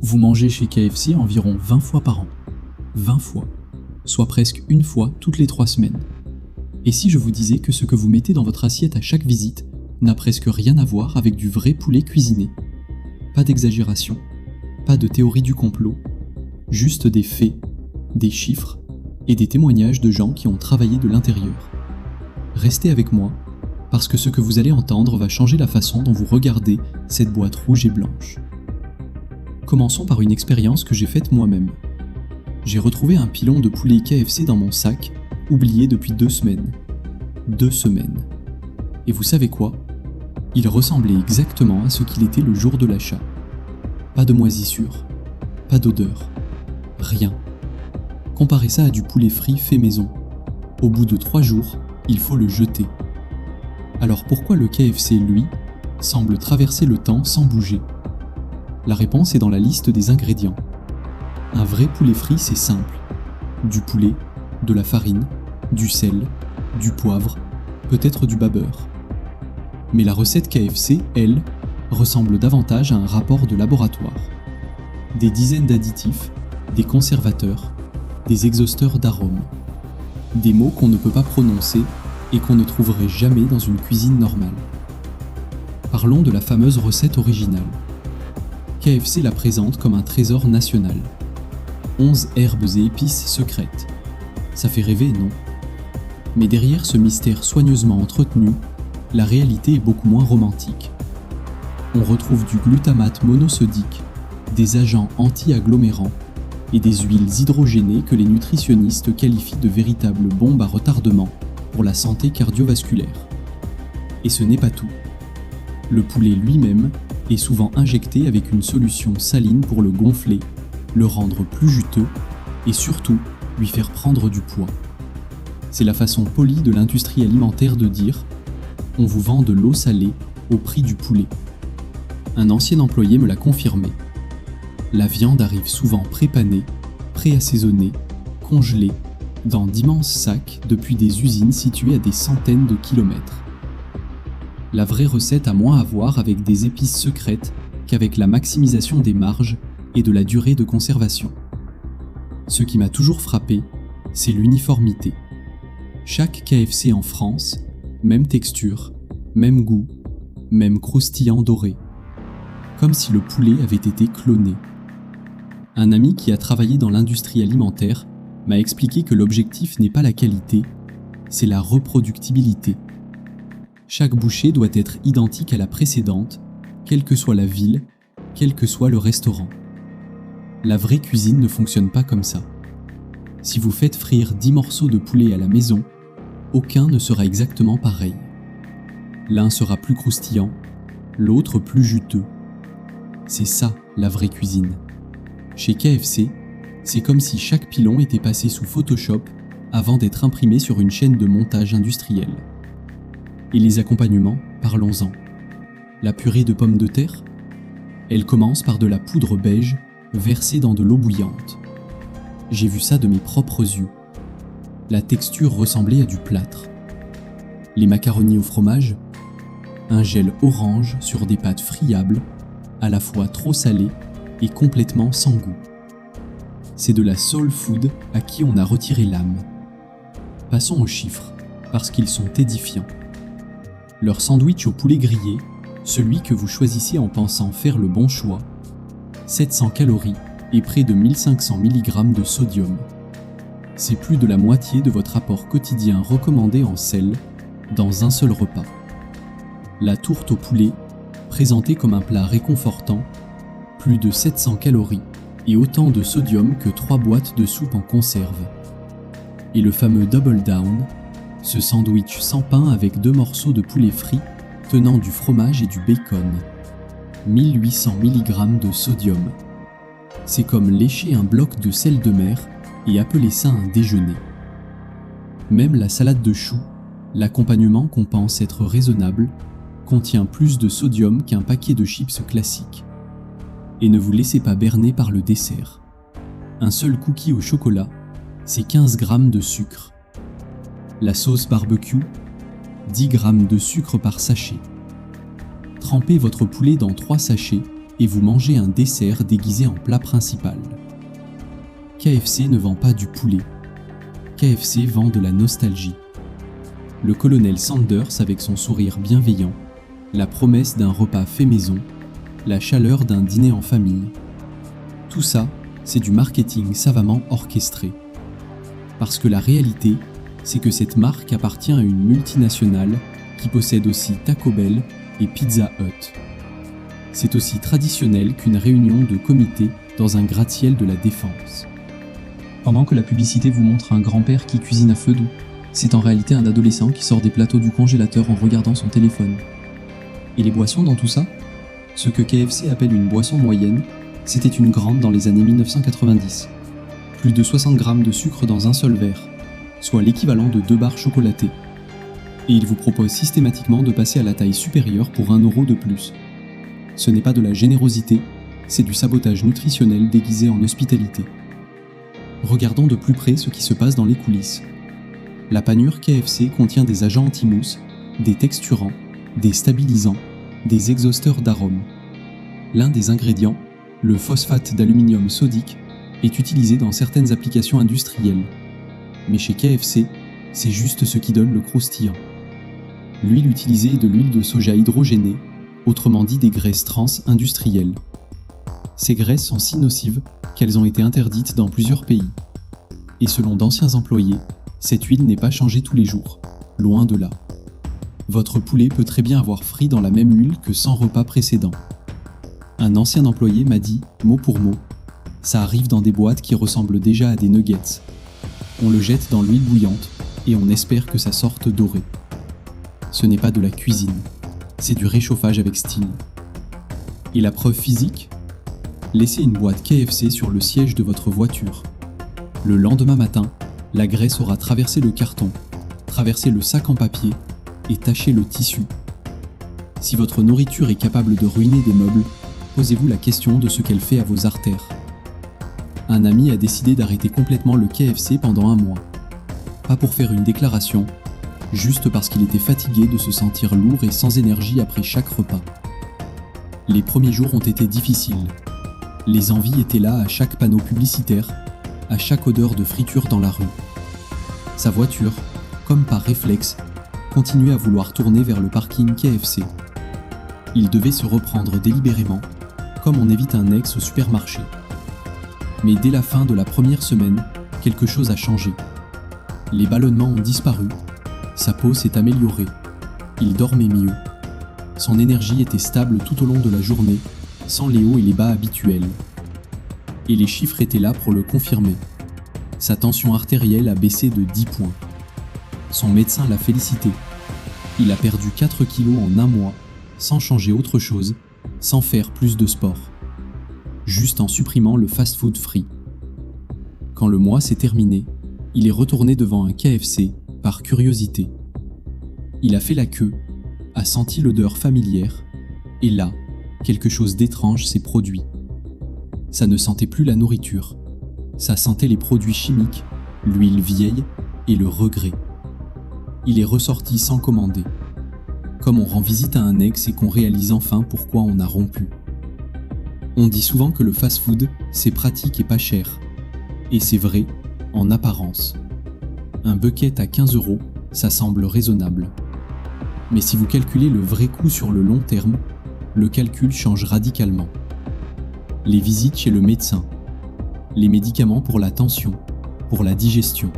Vous mangez chez KFC environ 20 fois par an. 20 fois. Soit presque une fois toutes les 3 semaines. Et si je vous disais que ce que vous mettez dans votre assiette à chaque visite n'a presque rien à voir avec du vrai poulet cuisiné? Pas d'exagération, pas de théorie du complot, juste des faits, des chiffres et des témoignages de gens qui ont travaillé de l'intérieur. Restez avec moi, parce que ce que vous allez entendre va changer la façon dont vous regardez cette boîte rouge et blanche. Commençons par une expérience que j'ai faite moi-même. J'ai retrouvé un pilon de poulet KFC dans mon sac, oublié depuis 2 semaines. 2 semaines. Et vous savez quoi? Il ressemblait exactement à ce qu'il était le jour de l'achat. Pas de moisissure, pas d'odeur, rien. Comparez ça à du poulet frit fait maison. Au bout de 3 jours, il faut le jeter. Alors pourquoi le KFC, lui, semble traverser le temps sans bouger? La réponse est dans la liste des ingrédients. Un vrai poulet frit, c'est simple. Du poulet, de la farine, du sel, du poivre, peut-être du beurre. Mais la recette KFC, elle, ressemble davantage à un rapport de laboratoire. Des dizaines d'additifs, des conservateurs, des exhausteurs d'arômes. Des mots qu'on ne peut pas prononcer et qu'on ne trouverait jamais dans une cuisine normale. Parlons de la fameuse recette originale. KFC la présente comme un trésor national. 11 herbes et épices secrètes. Ça fait rêver, non? Mais derrière ce mystère soigneusement entretenu, la réalité est beaucoup moins romantique. On retrouve du glutamate monosodique, des agents anti-agglomérants et des huiles hydrogénées que les nutritionnistes qualifient de véritables bombes à retardement pour la santé cardiovasculaire. Et ce n'est pas tout. Le poulet lui-même est souvent injecté avec une solution saline pour le gonfler, le rendre plus juteux et surtout lui faire prendre du poids. C'est la façon polie de l'industrie alimentaire de dire « on vous vend de l'eau salée au prix du poulet ». Un ancien employé me l'a confirmé. La viande arrive souvent prépanée, préassaisonnée, congelée, dans d'immenses sacs depuis des usines situées à des centaines de kilomètres. La vraie recette a moins à voir avec des épices secrètes qu'avec la maximisation des marges et de la durée de conservation. Ce qui m'a toujours frappé, c'est l'uniformité. Chaque KFC en France, même texture, même goût, même croustillant doré. Comme si le poulet avait été cloné. Un ami qui a travaillé dans l'industrie alimentaire m'a expliqué que l'objectif n'est pas la qualité, c'est la reproductibilité. Chaque bouchée doit être identique à la précédente, quelle que soit la ville, quel que soit le restaurant. La vraie cuisine ne fonctionne pas comme ça. Si vous faites frire 10 morceaux de poulet à la maison, aucun ne sera exactement pareil. L'un sera plus croustillant, l'autre plus juteux. C'est ça la vraie cuisine. Chez KFC, c'est comme si chaque pilon était passé sous Photoshop avant d'être imprimé sur une chaîne de montage industriel. Et les accompagnements, parlons-en. La purée de pommes de terre? Elle commence par de la poudre beige versée dans de l'eau bouillante. J'ai vu ça de mes propres yeux. La texture ressemblait à du plâtre. Les macaronis au fromage? Un gel orange sur des pâtes friables, à la fois trop salées et complètement sans goût. C'est de la soul food à qui on a retiré l'âme. Passons aux chiffres, parce qu'ils sont édifiants. Leur sandwich au poulet grillé, celui que vous choisissez en pensant faire le bon choix, 700 calories et près de 1500 mg de sodium. C'est plus de la moitié de votre apport quotidien recommandé en sel dans un seul repas. La tourte au poulet, présentée comme un plat réconfortant, plus de 700 calories et autant de sodium que 3 boîtes de soupe en conserve. Et le fameux Double Down, ce sandwich sans pain avec 2 morceaux de poulet frit tenant du fromage et du bacon. 1800 mg de sodium. C'est comme lécher un bloc de sel de mer et appeler ça un déjeuner. Même la salade de choux, l'accompagnement qu'on pense être raisonnable, contient plus de sodium qu'un paquet de chips classique. Et ne vous laissez pas berner par le dessert. Un seul cookie au chocolat, c'est 15 g de sucre. La sauce barbecue, 10 g de sucre par sachet. Trempez votre poulet dans 3 sachets et vous mangez un dessert déguisé en plat principal. KFC ne vend pas du poulet. KFC vend de la nostalgie. Le colonel Sanders avec son sourire bienveillant, la promesse d'un repas fait maison, la chaleur d'un dîner en famille. Tout ça, c'est du marketing savamment orchestré. Parce que la réalité, c'est que cette marque appartient à une multinationale qui possède aussi Taco Bell et Pizza Hut. C'est aussi traditionnel qu'une réunion de comité dans un gratte-ciel de la Défense. Pendant que la publicité vous montre un grand-père qui cuisine à feu doux, c'est en réalité un adolescent qui sort des plateaux du congélateur en regardant son téléphone. Et les boissons dans tout ça ? Ce que KFC appelle une boisson moyenne, c'était une grande dans les années 1990. Plus de 60 grammes de sucre dans un seul verre, soit l'équivalent de 2 barres chocolatées. Et il vous propose systématiquement de passer à la taille supérieure pour 1 euro de plus. Ce n'est pas de la générosité, c'est du sabotage nutritionnel déguisé en hospitalité. Regardons de plus près ce qui se passe dans les coulisses. La panure KFC contient des agents anti-mousse, des texturants, des stabilisants, des exhausteurs d'arômes. L'un des ingrédients, le phosphate d'aluminium sodique, est utilisé dans certaines applications industrielles. Mais chez KFC, c'est juste ce qui donne le croustillant. L'huile utilisée est de l'huile de soja hydrogénée, autrement dit des graisses trans industrielles. Ces graisses sont si nocives qu'elles ont été interdites dans plusieurs pays. Et selon d'anciens employés, cette huile n'est pas changée tous les jours, loin de là. Votre poulet peut très bien avoir frit dans la même huile que 100 repas précédents. Un ancien employé m'a dit, mot pour mot, « Ça arrive dans des boîtes qui ressemblent déjà à des nuggets. On le jette dans l'huile bouillante et on espère que ça sorte doré. » Ce n'est pas de la cuisine, c'est du réchauffage avec style. Et la preuve physique ? Laissez une boîte KFC sur le siège de votre voiture. Le lendemain matin, la graisse aura traversé le carton, traversé le sac en papier et taché le tissu. Si votre nourriture est capable de ruiner des meubles, posez-vous la question de ce qu'elle fait à vos artères. Un ami a décidé d'arrêter complètement le KFC pendant 1 mois. Pas pour faire une déclaration, juste parce qu'il était fatigué de se sentir lourd et sans énergie après chaque repas. Les premiers jours ont été difficiles. Les envies étaient là à chaque panneau publicitaire, à chaque odeur de friture dans la rue. Sa voiture, comme par réflexe, continuait à vouloir tourner vers le parking KFC. Il devait se reprendre délibérément, comme on évite un ex au supermarché. Mais dès la fin de la première semaine, quelque chose a changé. Les ballonnements ont disparu, sa peau s'est améliorée, il dormait mieux. Son énergie était stable tout au long de la journée, sans les hauts et les bas habituels. Et les chiffres étaient là pour le confirmer. Sa tension artérielle a baissé de 10 points. Son médecin l'a félicité. Il a perdu 4 kilos en 1 mois, sans changer autre chose, sans faire plus de sport. Juste en supprimant le fast-food free. Quand le mois s'est terminé, il est retourné devant un KFC par curiosité. Il a fait la queue, a senti l'odeur familière, et là, quelque chose d'étrange s'est produit. Ça ne sentait plus la nourriture, ça sentait les produits chimiques, l'huile vieille et le regret. Il est ressorti sans commander. Comme on rend visite à un ex et qu'on réalise enfin pourquoi on a rompu. On dit souvent que le fast-food, c'est pratique et pas cher. Et c'est vrai, en apparence. Un bucket à 15 €, ça semble raisonnable. Mais si vous calculez le vrai coût sur le long terme, le calcul change radicalement. Les visites chez le médecin, les médicaments pour la tension, pour la digestion,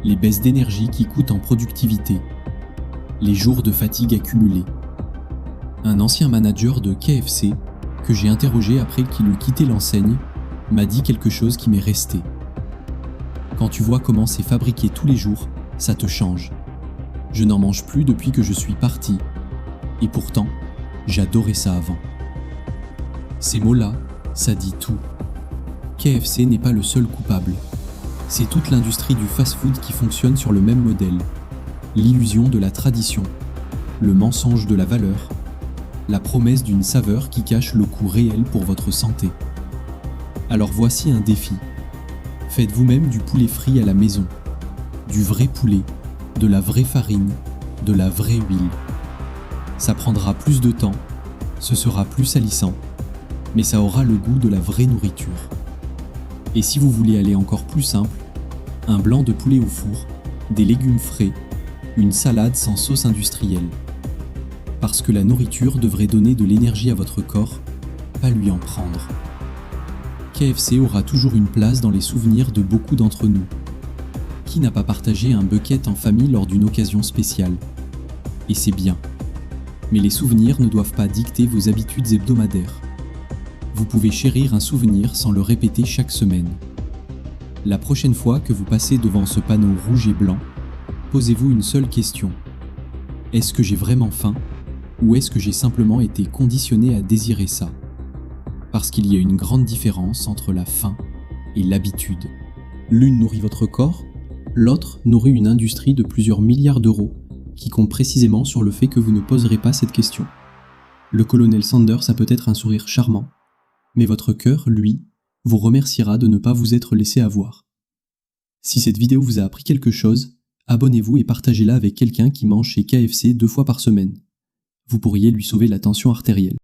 les baisses d'énergie qui coûtent en productivité, les jours de fatigue accumulés. Un ancien manager de KFC, que j'ai interrogé après qu'il eut quitté l'enseigne, m'a dit quelque chose qui m'est resté. Quand tu vois comment c'est fabriqué tous les jours, ça te change. Je n'en mange plus depuis que je suis parti. Et pourtant, j'adorais ça avant. Ces mots-là, ça dit tout. KFC n'est pas le seul coupable. C'est toute l'industrie du fast-food qui fonctionne sur le même modèle. L'illusion de la tradition, le mensonge de la valeur, la promesse d'une saveur qui cache le coût réel pour votre santé. Alors voici un défi. Faites vous-même du poulet frit à la maison. Du vrai poulet, de la vraie farine, de la vraie huile. Ça prendra plus de temps, ce sera plus salissant, mais ça aura le goût de la vraie nourriture. Et si vous voulez aller encore plus simple, un blanc de poulet au four, des légumes frais, une salade sans sauce industrielle. Parce que la nourriture devrait donner de l'énergie à votre corps, pas lui en prendre. KFC aura toujours une place dans les souvenirs de beaucoup d'entre nous. Qui n'a pas partagé un bucket en famille lors d'une occasion spéciale? Et c'est bien. Mais les souvenirs ne doivent pas dicter vos habitudes hebdomadaires. Vous pouvez chérir un souvenir sans le répéter chaque semaine. La prochaine fois que vous passez devant ce panneau rouge et blanc, posez-vous une seule question. Est-ce que j'ai vraiment faim? Ou est-ce que j'ai simplement été conditionné à désirer ça? Parce qu'il y a une grande différence entre la faim et l'habitude. L'une nourrit votre corps, l'autre nourrit une industrie de plusieurs milliards d'euros qui compte précisément sur le fait que vous ne poserez pas cette question. Le colonel Sanders a peut-être un sourire charmant, mais votre cœur, lui, vous remerciera de ne pas vous être laissé avoir. Si cette vidéo vous a appris quelque chose, abonnez-vous et partagez-la avec quelqu'un qui mange chez KFC 2 fois par semaine. Vous pourriez lui sauver la tension artérielle.